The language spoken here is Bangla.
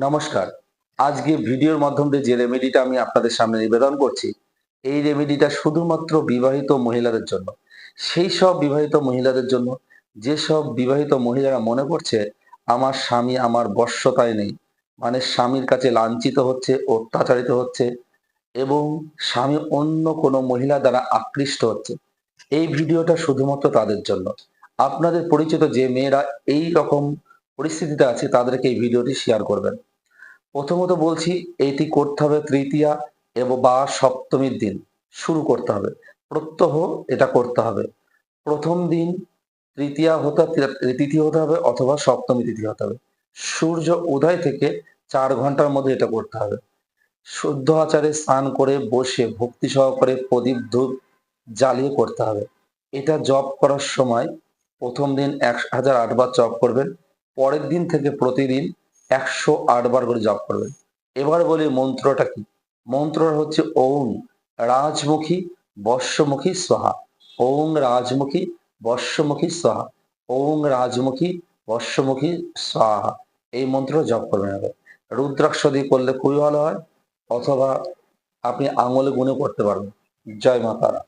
নমস্কার। আজকে ভিডিওর মাধ্যম দিয়ে যে রেমেডিটা আমি আপনাদের সামনে নিবেদন করছি, এই রেমেডিটা শুধুমাত্র বিবাহিত মহিলাদের জন্য। সেই সব বিবাহিত মহিলাদের জন্য, যেসব বিবাহিত মহিলারা মনে করছে আমার স্বামী আমার বশ্যতায় নেই। মানে স্বামীর কাছে লাঞ্ছিত হচ্ছে, অত্যাচারিত হচ্ছে এবং স্বামী অন্য কোনো মহিলা দ্বারা আকৃষ্ট হচ্ছে। এই ভিডিওটা শুধুমাত্র তাদের জন্য। আপনাদের পরিচিত যে মেয়েরা এই রকম পরিস্থিতিতে আছে তাদেরকে এই ভিডিওটি শেয়ার করবেন। প্রথমত বলছি এটি করতে হবে তৃতীয়া বা সপ্তমীর দিন শুরু করতে হবে। প্রত্যহ এটা করতে হবে। প্রথম দিন তৃতীয়া হতে তিথি হতে হবে অথবা সপ্তমী তিথি হতে হবে। সূর্য উদয় থেকে ৪ ঘন্টার মধ্যে এটা করতে হবে। শুদ্ধ আচারে স্নান করে বসে ভক্তি সহকারে প্রদীপ ধূপ জ্বালিয়ে করতে হবে। এটা জপ করার সময় প্রথম দিন ১০০৮ বার জপ করবেন। পরের দিন থেকে প্রতিদিন ১০৮ বার করে জপ করবেন। এবার বলি মন্ত্রটা কি? মন্ত্রটা হচ্ছে ওং রাজমুখী বর্ষমুখী স্বাহা। ওং রাজমুখী বর্ষমুখী স্বাহা। ওং রাজমুখী বর্ষমুখী স্বাহা। এই মন্ত্রটা জপ করবেন আগে। রুদ্রাক্ষ দিয়ে করলে খুবই ভালো হয়, অথবা আপনি আঙুলে গুনে করতে পারবেন। জয় মা তারা।